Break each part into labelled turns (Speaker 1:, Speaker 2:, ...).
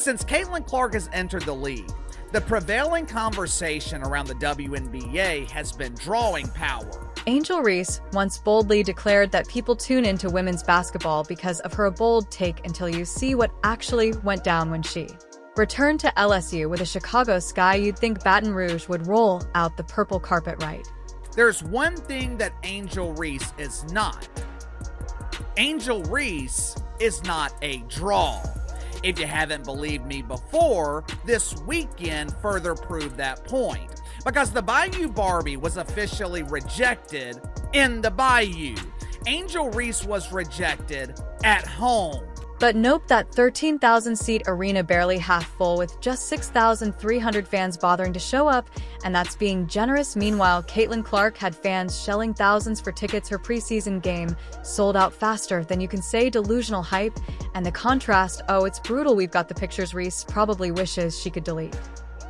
Speaker 1: Since Caitlin Clark has entered the league, the prevailing conversation around the WNBA has been drawing power.
Speaker 2: Angel Reese once boldly declared that people tune into women's basketball because of her bold take until you see what actually went down when she returned to LSU with a Chicago sky you'd think Baton Rouge would roll out the purple carpet right.
Speaker 1: There's one thing that Angel Reese is not. Angel Reese is not a draw. If you haven't believed me before, this weekend further proved that point. Because the Bayou Barbie was officially rejected in the Bayou. Angel Reese was rejected at home.
Speaker 2: But nope, that 13,000-seat arena barely half full with just 6,300 fans bothering to show up, and that's being generous. Meanwhile, Caitlin Clark had fans shelling thousands for tickets. Her preseason game sold out faster than you can say. Delusional hype, and the contrast, oh, it's brutal. We've got the pictures Reese probably wishes she could delete.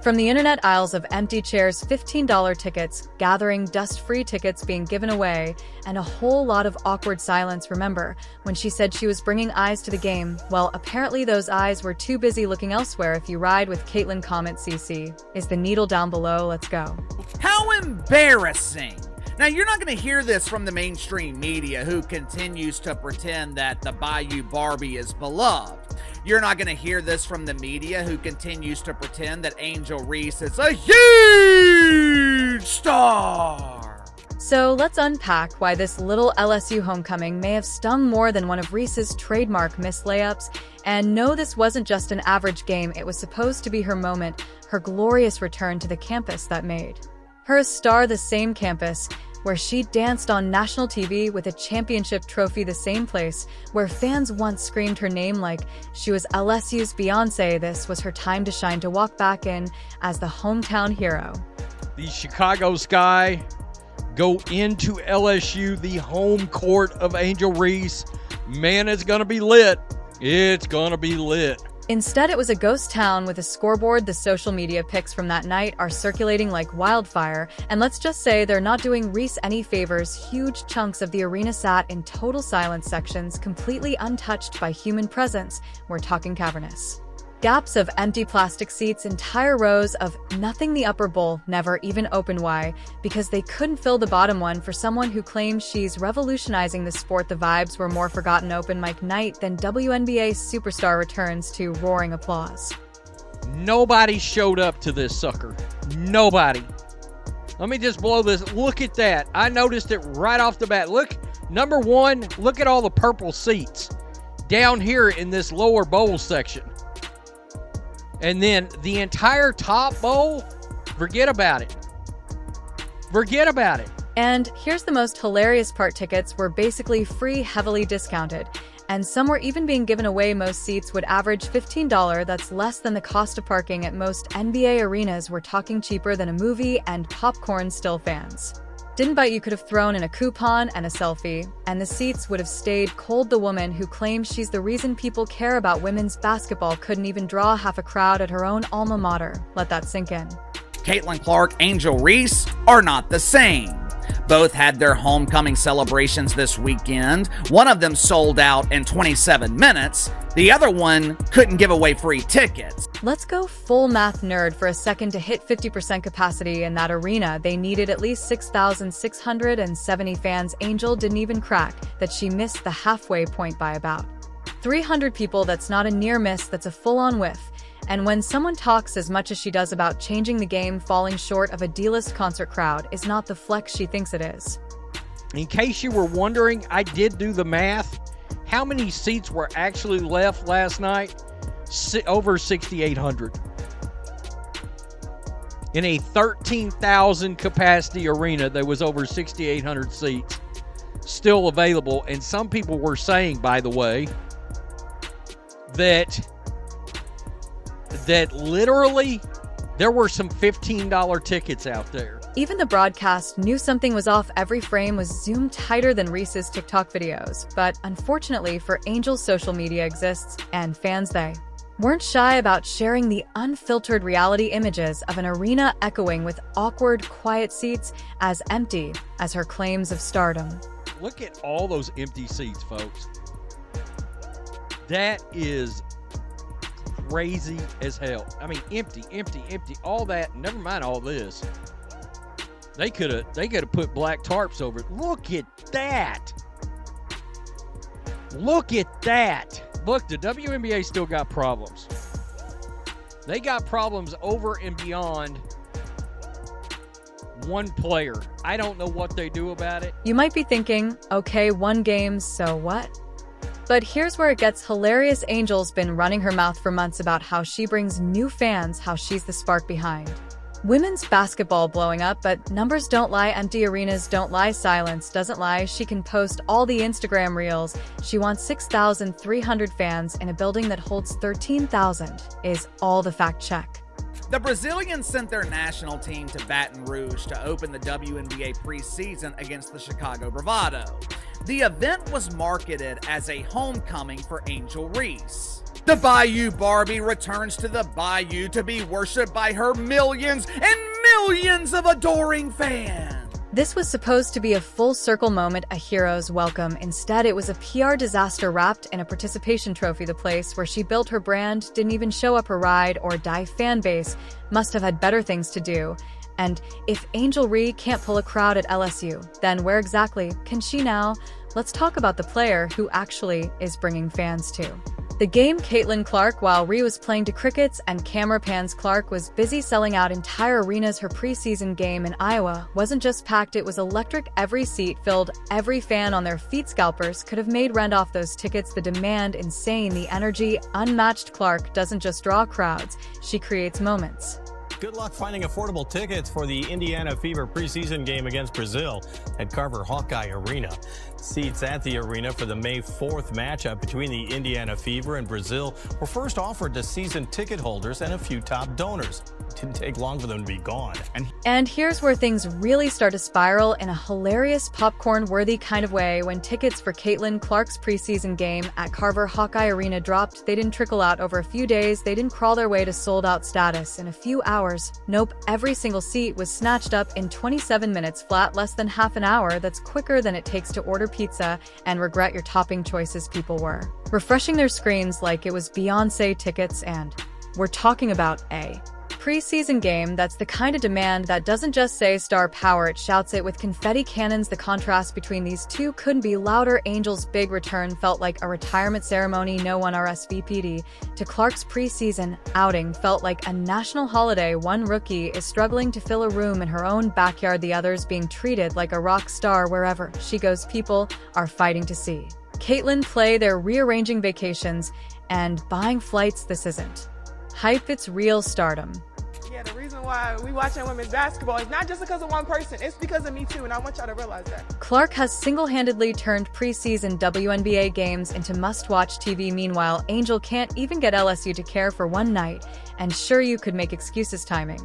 Speaker 2: From the internet aisles of empty chairs, $15 tickets, gathering dust-free tickets being given away, and a whole lot of awkward silence. Remember when she said she was bringing eyes to the game? Well, apparently those eyes were too busy looking elsewhere. If you ride with Caitlin, comment CC. Is the needle down below? Let's go.
Speaker 1: How embarrassing! Now, you're not going to hear this from the mainstream media, who continues to pretend that the Bayou Barbie is beloved. You're not going to hear this from the media, who continues to pretend that Angel Reese is a huge star.
Speaker 2: So let's unpack why this little LSU homecoming may have stung more than one of Reese's trademark missed layups. And no, this wasn't just an average game. It was supposed to be her moment, her glorious return to the campus that made her a star. The same campus where she danced on national TV with a championship trophy, the same place where fans once screamed her name like she was LSU's Beyonce. This was her time to shine, to walk back in as the hometown hero.
Speaker 3: The Chicago Sky go into LSU, the home court of Angel Reese. Man, it's gonna be lit. It's gonna be lit.
Speaker 2: Instead, it was a ghost town with a scoreboard. The social media pics from that night are circulating like wildfire, and let's just say they're not doing Reese any favors. Huge chunks of the arena sat in total silence, sections completely untouched by human presence. We're talking cavernous gaps of empty plastic seats, entire rows of nothing. The upper bowl never even opened. Why? Because they couldn't fill the bottom one. For someone who claims she's revolutionizing the sport, the vibes were more forgotten. Open mic night than WNBA superstar returns to roaring applause.
Speaker 3: Nobody showed up to this sucker. Nobody. Let me just blow this. Look at that. I noticed it right off the bat. Look, number one, look at all the purple seats down here in this lower bowl section. And then the entire top bowl, forget about it. Forget about it.
Speaker 2: And here's the most hilarious part. Tickets were basically free, heavily discounted, and some were even being given away. Most seats would average $15. That's less than the cost of parking at most NBA arenas. We're talking cheaper than a movie, and popcorn. Still, fans didn't bite. You could have thrown in a coupon and a selfie, and the seats would have stayed cold. The woman who claims she's the reason people care about women's basketball couldn't even draw half a crowd at her own alma mater. Let that sink in.
Speaker 1: Caitlin Clark, Angel Reese are not the same. Both had their homecoming celebrations this weekend. One of them sold out in 27 minutes. The other one couldn't give away free tickets.
Speaker 2: Let's go full math nerd for a second. To hit 50% capacity in that arena, they needed at least 6,670 fans. Angel didn't even crack that. She missed the halfway point by about 300 people. That's not a near miss, that's a full-on whiff. And when someone talks as much as she does about changing the game, falling short of a D-list concert crowd is not the flex she thinks it is.
Speaker 3: In case you were wondering, I did do the math. How many seats were actually left last night? Over 6,800. In a 13,000 capacity arena, there was over 6,800 seats still available. And some people were saying, by the way, that literally there were some $15 tickets out there.
Speaker 2: Even the broadcast knew something was off. Every frame was zoomed tighter than Reese's TikTok videos. But unfortunately for Angel, social media exists, and fans, they weren't shy about sharing the unfiltered reality images of an arena echoing with awkward, quiet seats, as empty as her claims of stardom.
Speaker 3: Look at all those empty seats, folks. That is crazy as hell. I mean, empty, all that. Never mind all this. They could have put black tarps over it. Look at that. Look at that. Look, the WNBA still got problems. They got problems over and beyond one player. I don't know what they do about it.
Speaker 2: You might be thinking, okay, one game, so what? But here's where it gets hilarious. Angel's been running her mouth for months about how she brings new fans, how she's the spark behind women's basketball blowing up, but numbers don't lie, empty arenas don't lie, silence doesn't lie. She can post all the Instagram reels. She wants 6,300 fans in a building that holds 13,000 is all the fact check.
Speaker 1: The Brazilians sent their national team to Baton Rouge to open the WNBA preseason against the Chicago Bravado. The event was marketed as a homecoming for Angel Reese. The Bayou Barbie returns to the Bayou to be worshipped by her millions and millions of adoring fans.
Speaker 2: This was supposed to be a full-circle moment, a hero's welcome. Instead, it was a PR disaster wrapped in a participation trophy. The place where she built her brand didn't even show up. Her ride or die fan base must have had better things to do. And if Angel Reese can't pull a crowd at LSU, then where exactly can she now? Let's talk about the player who actually is bringing fans to the game, Caitlin Clark. While Reese was playing to crickets and camera pans, Clark was busy selling out entire arenas. Her preseason game in Iowa wasn't just packed, it was electric. Every seat filled, every fan on their feet. Scalpers could have made rent off those tickets. The demand insane, the energy unmatched. Clark doesn't just draw crowds, she creates moments.
Speaker 4: Good luck finding affordable tickets for the Indiana Fever preseason game against Brazil at Carver Hawkeye Arena. Seats at the arena for the May 4th matchup between the Indiana Fever and Brazil were first offered to season ticket holders and a few top donors. It didn't take long for them to be gone.
Speaker 2: And here's where things really start to spiral in a hilarious, popcorn-worthy kind of way. When tickets for Caitlin Clark's preseason game at Carver Hawkeye Arena dropped, they didn't trickle out over a few days. They didn't crawl their way to sold-out status in a few hours. Nope, every single seat was snatched up in 27 minutes flat, less than half an hour. That's quicker than it takes to order pizza and regret your topping choices. People were refreshing their screens like it was Beyoncé tickets, and we're talking about a preseason game that's the kind of demand that doesn't just say star power, it shouts it with confetti cannons. The contrast between these two couldn't be louder. Angel's big return felt like a retirement ceremony. No one RSVP'd to Clark's preseason outing felt like a national holiday. One rookie is struggling to fill a room in her own backyard, the others being treated like a rock star wherever she goes. People are fighting to see Caitlin play. They're rearranging vacations and buying flights. This isn't hype, it's real stardom.
Speaker 5: Yeah, the reason why we watching women's basketball is not just because of one person, it's because of me too, and I want y'all to realize that.
Speaker 2: Clark has single-handedly turned preseason WNBA games into must-watch TV. Meanwhile, Angel can't even get LSU to care for one night, and sure, you could make excuses, timing,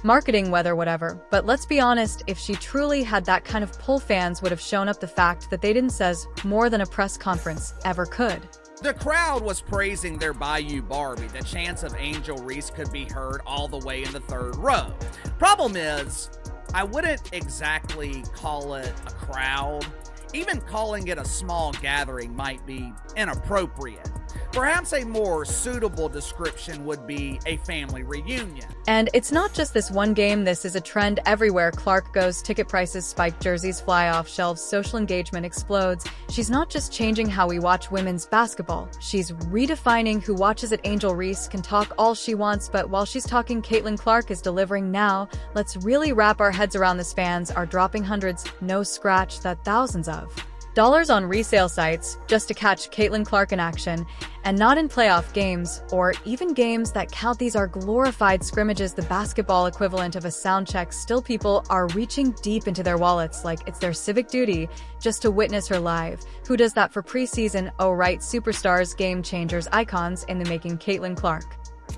Speaker 2: marketing, weather, whatever, but let's be honest, if she truly had that kind of pull, fans would have shown up. The fact that they didn't says more than a press conference ever could.
Speaker 1: The crowd was praising their Bayou Barbie. The chance of Angel Reese could be heard all the way in the third row. Problem is, I wouldn't exactly call it a crowd. Even calling it a small gathering might be inappropriate. Perhaps a more suitable description would be a family reunion.
Speaker 2: And it's not just this one game, this is a trend everywhere. Clark goes, ticket prices spike, jerseys fly off shelves, social engagement explodes. She's not just changing how we watch women's basketball, she's redefining who watches it. Angel Reese can talk all she wants, but while she's talking, Caitlin Clark is delivering. Now, let's really wrap our heads around this. Fans are dropping hundreds, no scratch that thousands of dollars on resale sites just to catch Caitlin Clark in action, and not in playoff games or even games that count. These are glorified scrimmages, the basketball equivalent of a sound check. Still, people are reaching deep into their wallets like it's their civic duty just to witness her live. Who does that for preseason? Oh right, superstars, game changers, icons in the making. Caitlin Clark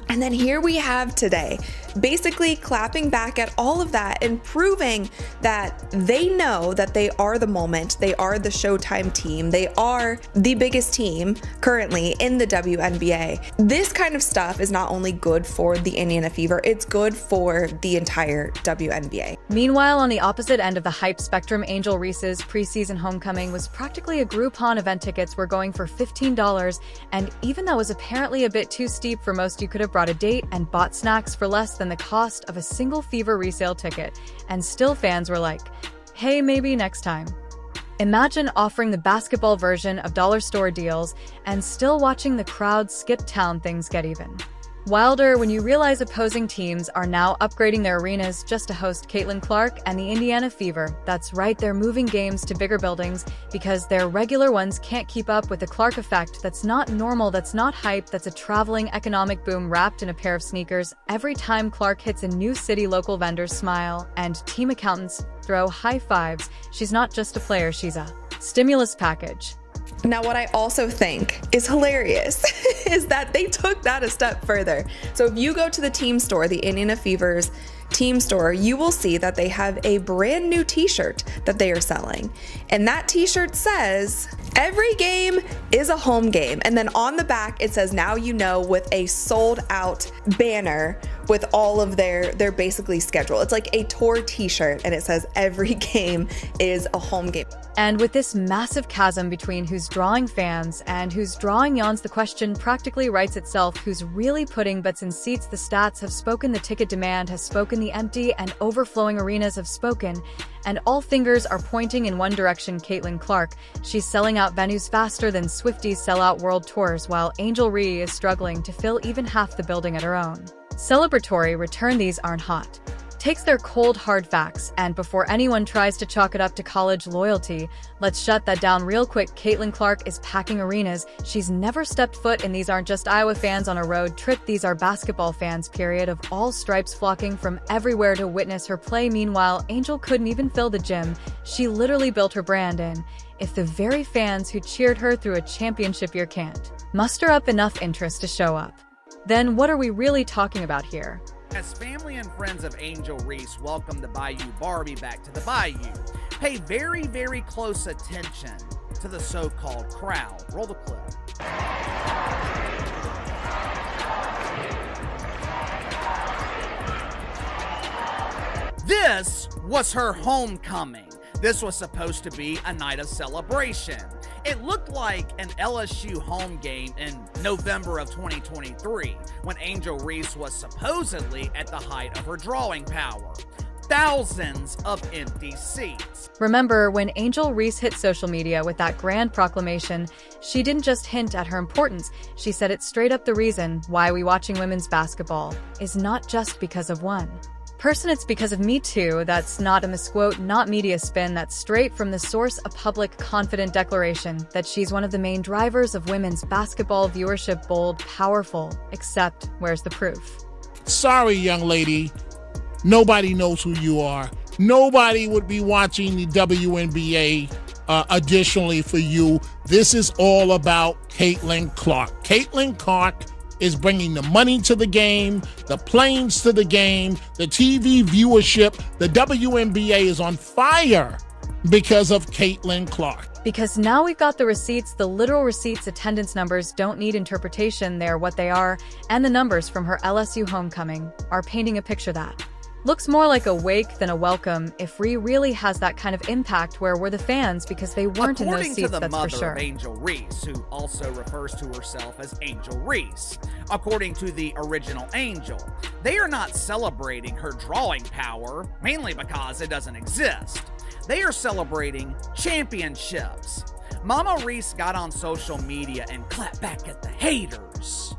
Speaker 6: And then here we have today, basically clapping back at all of that and proving that they know that they are the moment, they are the Showtime team, they are the biggest team currently in the WNBA. This kind of stuff is not only good for the Indiana Fever, it's good for the entire WNBA.
Speaker 2: Meanwhile, on the opposite end of the hype spectrum, Angel Reese's preseason homecoming was practically a Groupon event. Tickets were going for $15, and even that was apparently a bit too steep for most. You could have brought a date and bought snacks for less than the cost of a single Fever resale ticket, and still fans were like, hey, maybe next time. Imagine offering the basketball version of dollar store deals and still watching the crowd skip town. Things get even wilder when you realize opposing teams are now upgrading their arenas just to host Caitlin Clark and the Indiana Fever. That's right, they're moving games to bigger buildings because their regular ones can't keep up with the Clark effect. That's not normal, that's not hype, that's a traveling economic boom wrapped in a pair of sneakers. Every time Clark hits a new city, local vendors smile and team accountants throw high fives. She's not just a player, she's a stimulus package.
Speaker 6: Now, what I also think is hilarious is that they took that a step further. So if you go to the team store, the Indiana Fever's team store, you will see that they have a brand new t-shirt that they are selling. And that t-shirt says, every game is a home game. And then on the back, it says, now you know, with a sold out banner with all of their basically schedule. It's like a tour t-shirt and it says every game is a home game.
Speaker 2: And with this massive chasm between who's drawing fans and who's drawing yawns, the question practically writes itself: who's really putting butts in seats? The stats have spoken, the ticket demand has spoken, the empty and overflowing arenas have spoken, and all fingers are pointing in one direction: Caitlin Clark. She's selling out venues faster than Swifties sell out world tours, while Angel Reese is struggling to fill even half the building at her own celebratory return. These aren't hot takes, they're cold hard facts, and before anyone tries to chalk it up to college loyalty, let's shut that down real quick. Caitlin Clark is packing arenas she's never stepped foot in. These aren't just Iowa fans on a road trip, these are basketball fans, period, of all stripes, flocking from everywhere to witness her play. Meanwhile, Angel couldn't even fill the gym she literally built her brand in. If the very fans who cheered her through a championship year can't muster up enough interest to show up, then what are we really talking about here?
Speaker 1: As family and friends of Angel Reese welcome the Bayou Barbie back to the Bayou, pay very, very close attention to the so-called crowd. Roll the clip. This was her homecoming. This was supposed to be a night of celebration. It looked like an LSU home game in November of 2023, when Angel Reese was supposedly at the height of her drawing power. Thousands of empty seats.
Speaker 2: Remember, when Angel Reese hit social media with that grand proclamation, she didn't just hint at her importance, she said it straight up: the reason why we watching women's basketball is not just because of one person, it's because of me too. That's not a misquote, not media spin, that's straight from the source, a public, confident declaration that she's one of the main drivers of women's basketball viewership. Bold, powerful, except where's the proof?
Speaker 7: Sorry, young lady, nobody knows who you are. Nobody would be watching the WNBA additionally for you. This is all about Caitlin Clark. Caitlin Clark is bringing the money to the game, the planes to the game, the TV viewership. The WNBA is on fire because of Caitlin Clark.
Speaker 2: Because now we've got the receipts, the literal receipts. Attendance numbers don't need interpretation, they're what they are, and the numbers from her LSU homecoming are painting a picture that looks more like a wake than a welcome. If Ree really has that kind of impact, where were the fans? Because they weren't in those seats, that's for sure.
Speaker 1: According to the mother of Angel Reese, who also refers to herself as Angel Reese, according to the original Angel, they are not celebrating her drawing power, mainly because it doesn't exist. They are celebrating championships. Mama Reese got on social media and clapped back at the haters,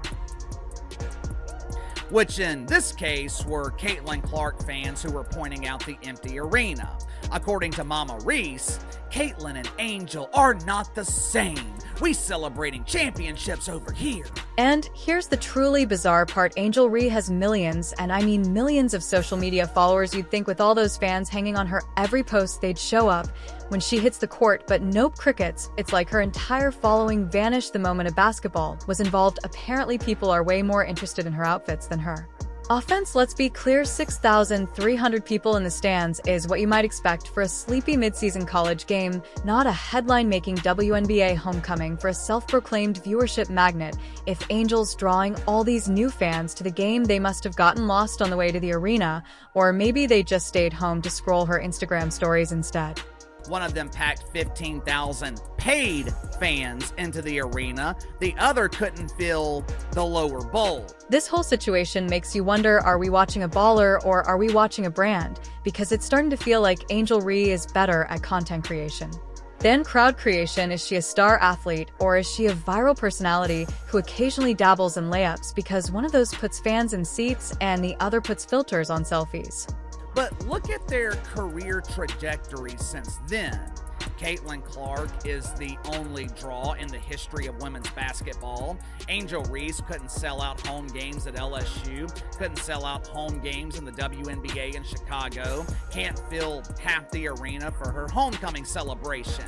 Speaker 1: which in this case were Caitlin Clark fans who were pointing out the empty arena. According to Mama Reese, Caitlin and Angel are not the same. We celebrating championships over here.
Speaker 2: And here's the truly bizarre part. Angel Reese has millions, and I mean millions of social media followers. You'd think with all those fans hanging on her every post they'd show up when she hits the court, but nope, crickets. It's like her entire following vanished the moment a basketball was involved. Apparently people are way more interested in her outfits than her. Offense, let's be clear, 6,300 people in the stands is what you might expect for a sleepy midseason college game, not a headline-making WNBA homecoming for a self-proclaimed viewership magnet. If Angel's drawing all these new fans to the game, they must have gotten lost on the way to the arena, or maybe they just stayed home to scroll her Instagram stories instead.
Speaker 1: One of them packed 15,000 paid fans into the arena. The other couldn't fill the lower bowl.
Speaker 2: This whole situation makes you wonder, are we watching a baller or are we watching a brand? Because it's starting to feel like Angel Reese is better at content creation than crowd creation. Is she a star athlete, or is she a viral personality who occasionally dabbles in layups because one of those puts fans in seats and the other puts filters on selfies?
Speaker 1: But look at their career trajectory since then. Caitlin Clark is the only draw in the history of women's basketball. Angel Reese couldn't sell out home games at LSU, couldn't sell out home games in the WNBA in Chicago, can't fill half the arena for her homecoming celebration.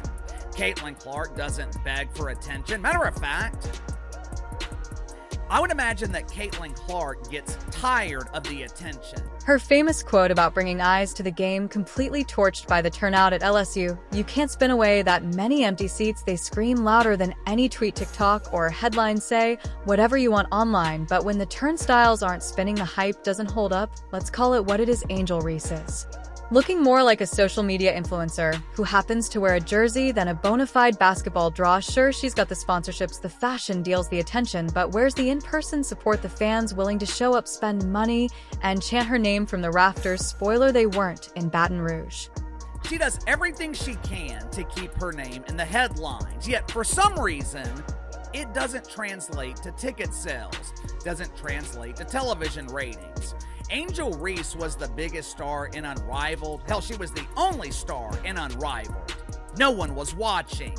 Speaker 1: Caitlin Clark doesn't beg for attention. Matter of fact, I would imagine that Caitlin Clark gets tired of the attention.
Speaker 2: Her famous quote about bringing eyes to the game completely torched by the turnout at LSU. You can't spin away that many empty seats. They scream louder than any tweet, TikTok, or headline say whatever you want online. But when the turnstiles aren't spinning, the hype doesn't hold up. Let's call it what it is. Angel Reese is looking more like a social media influencer who happens to wear a jersey than a bona fide basketball draw. Sure, she's got the sponsorships, the fashion deals, the attention, but where's the in-person support, the fans willing to show up, spend money, and chant her name from the rafters? Spoiler, they weren't in Baton Rouge.
Speaker 1: She does everything she can to keep her name in the headlines, yet for some reason, it doesn't translate to ticket sales, doesn't translate to television ratings. Angel Reese was the biggest star in Unrivaled. Hell, she was the only star in Unrivaled. No one was watching.